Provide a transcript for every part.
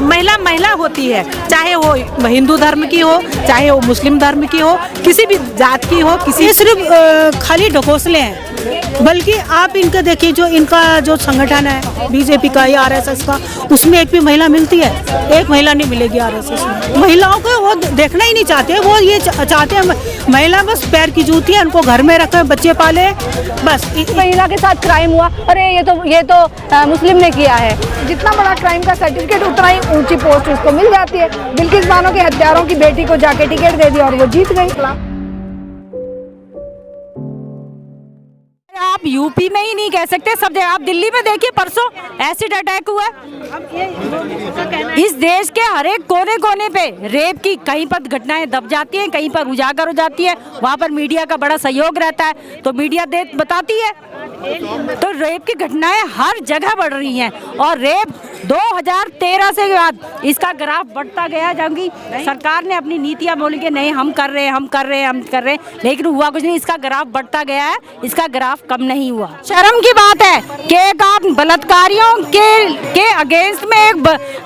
महिला महिला होती है, चाहे वो हिंदू धर्म की हो, चाहे वो मुस्लिम धर्म की हो, किसी भी जात की हो, किसी सिर्फ खाली ढकोसले हैं, बल्कि आप इनका देखिए, जो इनका जो संगठन है बीजेपी का या आरएसएस का, उसमें एक भी महिला मिलती है? एक महिला नहीं मिलेगी आरएसएस में। महिलाओं को वो देखना ही नहीं चाहते, वो ये चाहते हैं महिला बस पैर की जूती है, उनको घर में रखे, बच्चे पाले, बस। महिला के साथ क्राइम हुआ, अरे ये तो मुस्लिम ने किया है। जितना बड़ा क्राइम का सर्टिफिकेट उतना ही ऊंची पोस्ट उसको मिल जाती है। बिल्किस बानो के हत्यारों की बेटी को जाके टिकट दे दिया और वो जीत गई। आप यूपी में ही नहीं कह सकते, सब जगह। आप दिल्ली में देखिए, परसों एसिड अटैक हुआ। इस देश के हर एक कोने कोने पे रेप की कहीं पर घटनाएं दब जाती हैं, कहीं पर उजागर हो जाती है। वहाँ पर मीडिया का बड़ा सहयोग रहता है, तो मीडिया बताती है। तो रेप की घटनाएं हर जगह बढ़ रही हैं, और रेप 2013 से बाद इसका ग्राफ बढ़ता गया, जबकि सरकार ने अपनी नीतियां बोली कि नहीं हम कर रहे हैं, लेकिन हुआ कुछ नहीं। इसका ग्राफ बढ़ता गया है, इसका ग्राफ कम नहीं हुआ। शर्म की बात है कि एक आप बलात्कारियों के अगेंस्ट में एक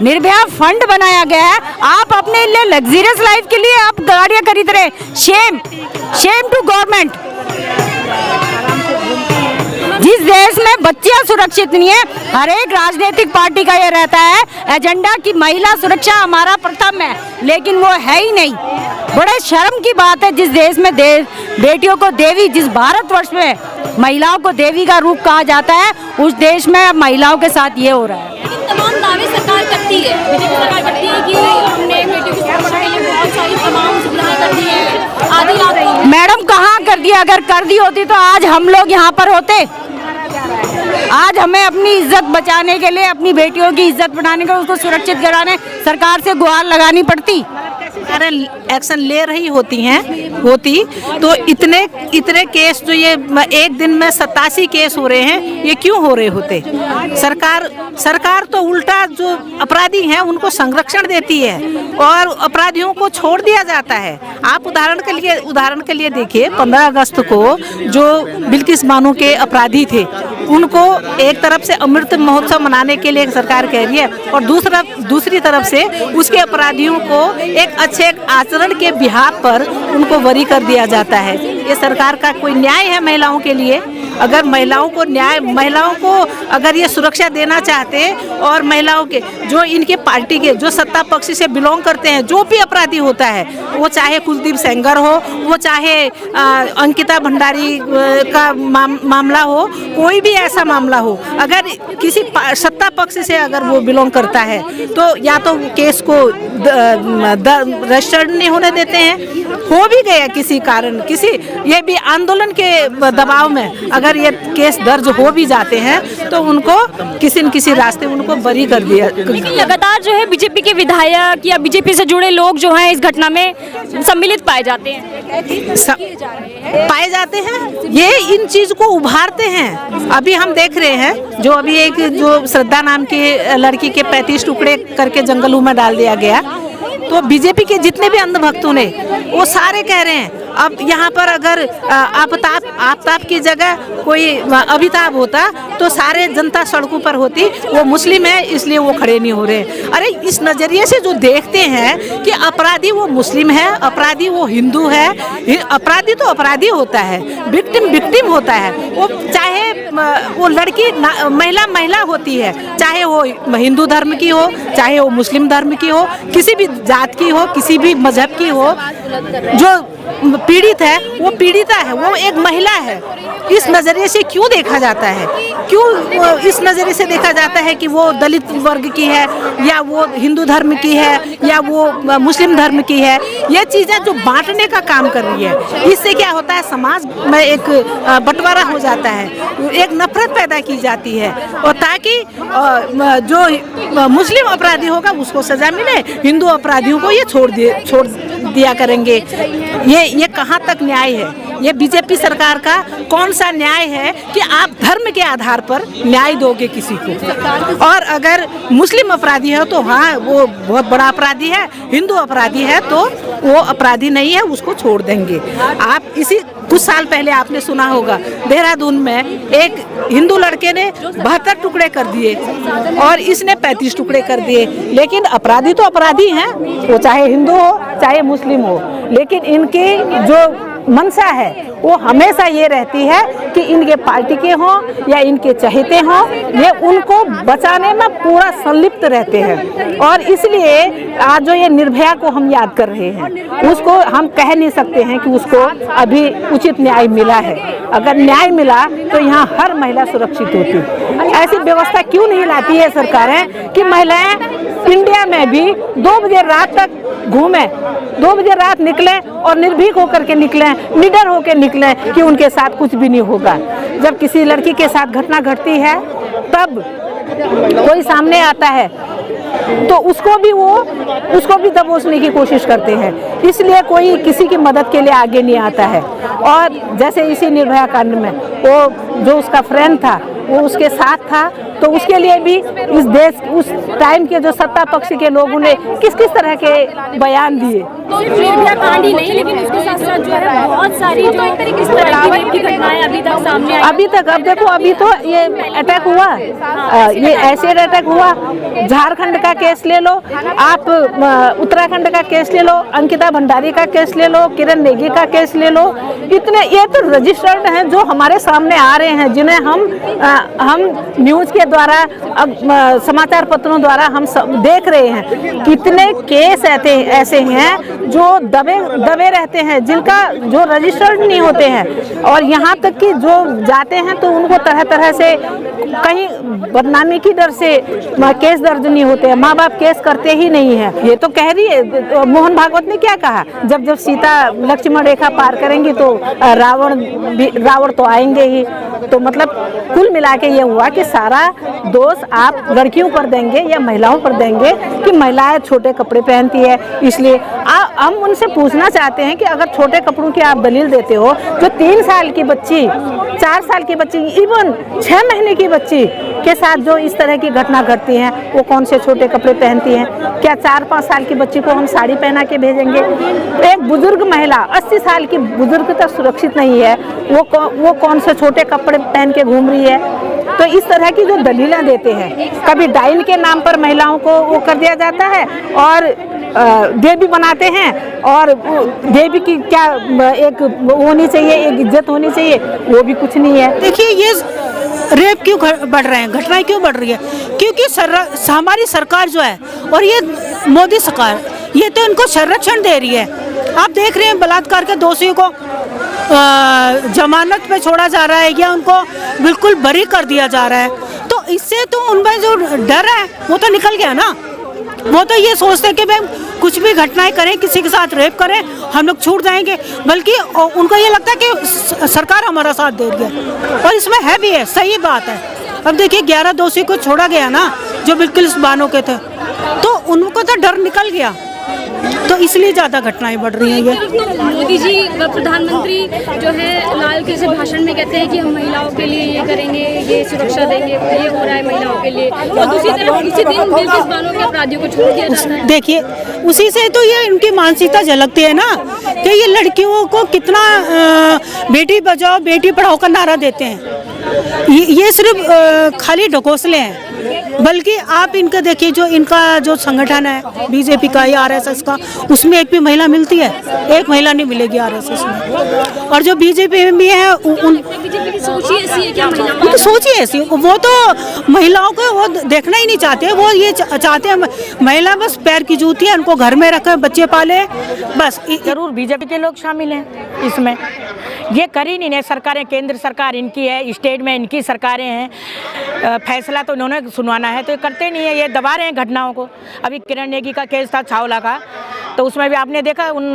निर्भया फंड बनाया गया है। आप अपने लिए लग्जरियस लाइफ के लिए आप गाड़ियां खरीद रहे। Shame to government. जिस देश में बच्चियां सुरक्षित नहीं है, हर एक राजनीतिक पार्टी का ये रहता है एजेंडा कि महिला सुरक्षा हमारा प्रथम है, लेकिन वो है ही नहीं। बड़े शर्म की बात है, जिस देश में बेटियों को देवी, जिस भारतवर्ष में महिलाओं को देवी का रूप कहा जाता है, उस देश में अब महिलाओं के साथ ये हो रहा है। तमाम दावे सरकार करती है, बीजेपी सरकार करती है कि हमने बेटियों की सुरक्षा के लिए बहुत सारी तमाम सुविधाएं कर दी है, आदि। मैडम कहाँ कर दिया? अगर कर दी होती तो आज हम लोग यहाँ पर होते। आज हमें अपनी इज्जत बचाने के लिए, अपनी बेटियों की इज्जत बढ़ाने के लिए, उसको सुरक्षित कराने सरकार से गुहार लगानी पड़ती। एक्शन ले रही होती तो इतने केस जो ये एक दिन में 87 केस हो रहे हैं, ये क्यों हो रहे होते? सरकार तो उल्टा जो अपराधी हैं उनको संरक्षण देती है और अपराधियों को छोड़ दिया जाता है। आप उदाहरण के लिए देखिए, 15 अगस्त को जो बिल्किस बानो के अपराधी थे, उनको एक तरफ से अमृत महोत्सव मनाने के लिए सरकार कह रही है, और दूसरी तरफ से उसके अपराधियों को एक अच्छे आचरण के बिहाफ पर उनको बरी कर दिया जाता है। ये सरकार का कोई न्याय है महिलाओं के लिए? अगर महिलाओं को अगर ये सुरक्षा देना चाहते, और महिलाओं के जो इनके पार्टी के जो सत्ता पक्ष से बिलोंग करते हैं, जो भी अपराधी होता है, वो चाहे कुलदीप सेंगर हो, वो चाहे अंकिता भंडारी का मामला हो, कोई भी ऐसा मामला हो, अगर किसी सत्ता पक्ष से अगर वो बिलोंग करता है, तो या तो केस को रजिस्टर्ड नहीं होने देते हैं। हो भी गया किसी कारण, ये भी आंदोलन के दबाव में अगर ये केस दर्ज हो भी जाते हैं, तो उनको किसी न किसी रास्ते उनको बरी कर दिया। लेकिन लगातार जो है बीजेपी के विधायक या बीजेपी से जुड़े लोग जो हैं इस घटना में सम्मिलित पाए जाते हैं, ये इन चीज को उभारते हैं। अभी हम देख रहे हैं, जो अभी एक जो श्रद्धा नाम की लड़की के 35 टुकड़े करके जंगलों में डाल दिया गया, तो बीजेपी के जितने भी अंधभक्तों ने, वो सारे कह रहे हैं अब यहाँ पर अगर आफ्ताब की जगह कोई अभिताभ होता तो सारे जनता सड़कों पर होती। वो मुस्लिम है इसलिए वो खड़े नहीं हो रहे। अरे इस नज़रिए से जो देखते हैं कि अपराधी वो मुस्लिम है, अपराधी वो हिंदू है, अपराधी तो अपराधी होता है, विक्टिम होता है। वो चाहे वो लड़की महिला होती है, चाहे वो हिंदू धर्म की हो, चाहे वो मुस्लिम धर्म की हो, किसी भी जात की हो, किसी भी मजहब की हो, जो पीड़ित है वो पीड़िता है, वो एक महिला है। इस नज़रिए से क्यों देखा जाता है? क्यों इस नज़रिए से देखा जाता है कि वो दलित वर्ग की है, या वो हिंदू धर्म की है, या वो मुस्लिम धर्म की है? ये चीज़ें जो बांटने का काम कर रही है, इससे क्या होता है, समाज में एक बंटवारा हो जाता है, एक नफरत पैदा की जाती है, और ताकि जो मुस्लिम अपराधी होगा उसको सजा मिले, हिंदू अपराधियों को ये छोड़ दिया करेंगे। ये कहाँ तक न्याय है? ये बीजेपी सरकार का कौन सा न्याय है कि आप धर्म के आधार पर न्याय दोगे किसी को? और अगर मुस्लिम अपराधी है तो हाँ वो बहुत बड़ा अपराधी है, हिंदू अपराधी है तो वो अपराधी नहीं है, उसको छोड़ देंगे। आप इसी कुछ साल पहले आपने सुना होगा देहरादून में एक हिंदू लड़के ने 72 टुकड़े कर दिए और इसने 35 टुकड़े कर दिए। लेकिन अपराधी तो अपराधी हैं, वो चाहे हिंदू हो चाहे मुस्लिम हो, लेकिन इनकी जो मंशा है वो हमेशा ये रहती है कि इनके पार्टी के हों या इनके चहेते हों, ये उनको बचाने में पूरा संलिप्त रहते हैं। और इसलिए आज जो ये निर्भया को हम याद कर रहे हैं, उसको हम कह नहीं सकते हैं कि उसको अभी उचित न्याय मिला है। अगर न्याय मिला तो यहाँ हर महिला सुरक्षित होती। ऐसी व्यवस्था क्यों नहीं लाती है सरकारें कि महिलाएं इंडिया में भी 2 बजे रात तक घूमें, 2 बजे रात निकलें और निर्भीक होकर के निकलें, निडर होकर निकलें कि उनके साथ कुछ भी नहीं होगा। जब किसी लड़की के साथ घटना घटती है तब कोई सामने आता है तो उसको भी दबोचने की कोशिश करते हैं, इसलिए कोई किसी की मदद के लिए आगे नहीं आता है। और जैसे इसी निर्भया कांड में वो जो उसका फ्रेंड था वो उसके साथ था, तो उसके लिए भी इस देश उस टाइम के जो सत्ता पक्ष के लोगों ने किस किस तरह के बयान दिए। सिर्फ निर्भया कांड ही नहीं, लेकिन उसके साथ साथ जो है बहुत सारी जो एक तरीके से रेप की घटनाएं अभी तक सामने आई। अभी तक अब देखो, अभी तो ये अटैक हुआ, ये एसिड अटैक हुआ, झारखंड का केस ले लो आप, उत्तराखंड का केस ले लो, अंकिता भंडारी का केस ले लो, किरण नेगी का केस ले लो, इतने ये तो रजिस्टर्ड हैं जो हमारे सामने आ रहे हैं, जिन्हें हम न्यूज़ के द्वारा, अब समाचार पत्रों द्वारा हम सब देख रहे हैं। कितने केस ऐसे हैं जो दबे रहते हैं, जिनका जो रजिस्टर्ड नहीं होते हैं, और यहाँ तक कि जो जाते हैं तो उनको तरह तरह से कहीं बदनामी की डर से केस दर्ज नहीं होते हैं, माँ बाप केस करते ही नहीं है। ये तो कह रही है, मोहन भागवत ने क्या कहा, जब सीता लक्ष्मण रेखा पार करेंगी तो रावण तो आएंगे ही। तो मतलब कुल मिला के ये हुआ कि सारा दोष आप लड़कियों पर देंगे या महिलाओं पर देंगे कि महिलाएं छोटे कपड़े पहनती है, इसलिए हम उनसे पूछना चाहते हैं कि अगर छोटे कपड़ों की आप दलील देते हो, जो 3 साल की बच्ची, 4 साल की बच्ची, इवन 6 महीने की बच्ची के साथ जो इस तरह की घटना घटती है, वो कौन से छोटे कपड़े पहनती हैं? क्या 4-5 साल की बच्ची को हम साड़ी पहना के भेजेंगे? एक बुजुर्ग महिला 80 साल की बुजुर्ग तक सुरक्षित नहीं है, वो कौन से छोटे कपड़े पहन के घूम रही है? तो इस तरह की जो दलीलें देते हैं, कभी डाइन के नाम पर महिलाओं को वो कर दिया जाता है और देवी बनाते हैं, और देवी की क्या एक होनी चाहिए, एक इज्जत होनी चाहिए, वो भी कुछ नहीं है। देखिए ये रेप क्यों बढ़ रहे हैं, घटनाएं क्यों बढ़ रही है? क्योंकि हमारी सरकार जो है और ये मोदी सरकार, ये तो इनको संरक्षण दे रही है। आप देख रहे हैं बलात्कार के दोषियों को जमानत पे छोड़ा जा रहा है या उनको बिल्कुल बरी कर दिया जा रहा है, तो इससे तो उनमें जो डर है वो तो निकल गया ना। वो तो ये सोचते हैं कि भाई कुछ भी घटनाएं करें, किसी के साथ रेप करें, हम लोग छूट जाएंगे, बल्कि उनको ये लगता है कि सरकार हमारा साथ दे रही है, और इसमें है भी है, सही बात है। अब देखिए 11 दोषी को छोड़ा गया ना, जो बिल्कुल इस बानों के थे, तो उनको तो डर निकल गया, तो इसलिए ज़्यादा घटनाएं बढ़ रही हैं। ये मोदी जी प्रधानमंत्री जो है लाल किले से भाषण में कहते हैं कि हम महिलाओं के लिए ये करेंगे, ये सुरक्षा देंगे, ये हो रहा है महिलाओं के लिए, और दूसरी तरफ इसी दिन बिल्किस बानो के अपराधियों को छोड़ दिया जाता है। देखिए उसी से तो ये इनकी मानसिकता झलकती है ना, कि ये लड़कियों को कितना बेटी बचाओ बेटी पढ़ाओ का नारा देते हैं। ये सिर्फ खाली ढकोसले हैं, बल्कि आप इनका देखिए, जो इनका जो संगठन है बीजेपी का या आरएसएस का, उसमें एक भी महिला मिलती है? एक महिला नहीं मिलेगी आरएसएस में। और जो बीजेपी में भी है, बीजेपी की सोच ही ऐसी है, क्या महिलाओं तो सोच ही ऐसी, वो तो महिलाओं को वो देखना ही नहीं चाहते। वो ये चाहते हैं महिला बस पैर की जूती है, उनको घर में रखे, बच्चे पाले, बस। जरूर बीजेपी के लोग शामिल हैं इसमें, ये कर ही नहीं है सरकारें, केंद्र सरकार इनकी है, स्टेट में इनकी सरकारें हैं, फैसला तो इन्होंने सुनवाना है, तो ये करते नहीं है, ये दबा रहे हैं घटनाओं को। अभी किरण नेगी का केस था छावला का, तो उसमें भी आपने देखा उन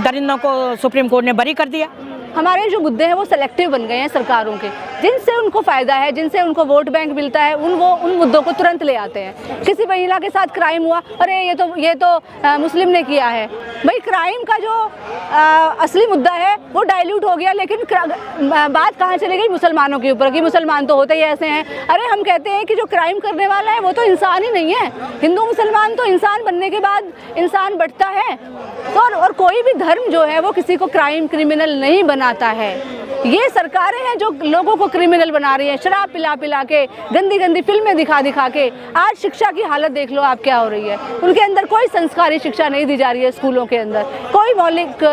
दरिंदों को सुप्रीम कोर्ट ने बरी कर दिया। हमारे जो मुद्दे हैं वो सेलेक्टिव बन गए हैं सरकारों के। जिनसे उनको फ़ायदा है, जिनसे उनको वोट बैंक मिलता है, उन मुद्दों को तुरंत ले आते हैं। किसी महिला के साथ क्राइम हुआ, अरे ये तो मुस्लिम ने किया है। भाई क्राइम का जो असली मुद्दा है वो डाइल्यूट हो गया, लेकिन बात कहाँ चली गई? मुसलमानों के ऊपर कि मुसलमान तो होते ही ऐसे हैं। अरे हम कहते हैं कि जो क्राइम करने वाला है वो तो इंसान ही नहीं है। हिंदू मुसलमान तो इंसान बनने के बाद इंसान बढ़ता है, तो और कोई भी धर्म जो है वो किसी को क्रिमिनल नहीं बनाता है। ये सरकारें हैं जो लोगों को क्रिमिनल बना रही हैं, शराब पिला के, गंदी गंदी फिल्में दिखा के। आज शिक्षा की हालत देख लो आप क्या हो रही है। उनके अंदर कोई संस्कारी शिक्षा नहीं दी जा रही है, स्कूलों के अंदर कोई मौलिक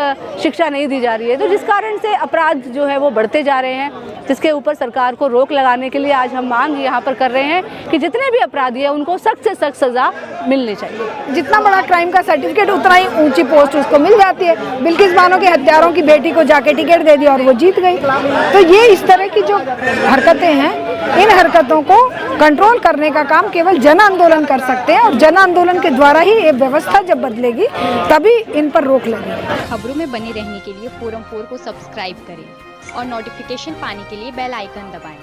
शिक्षा नहीं दी जा रही है, तो जिस कारण से अपराध जो है वो बढ़ते जा रहे हैं, जिसके ऊपर सरकार को रोक लगाने के लिए आज हम मांग यहाँ पर कर रहे हैं कि जितने भी अपराधी हैं उनको सख्त से सख्त सज़ा मिलनी चाहिए। जितना बड़ा क्राइम का सर्टिफिकेट उतना ही ऊंची पोस्ट उसको मिल जाती है। बिल्किस बानो के हत्यारों की बेटी को जाके टिकट दे दिया और वो जीत गई। तो ये इस तरह की जो हरकतें हैं, इन हरकतों को कंट्रोल करने का काम केवल जन आंदोलन कर सकते हैं, और जन आंदोलन के द्वारा ही ये व्यवस्था जब बदलेगी तभी इन पर रोक लगेगी। खबरों में बने रहने के लिए फोरम 4 को सब्सक्राइब करें और नोटिफिकेशन पाने के लिए बेल आइकन दबाएं।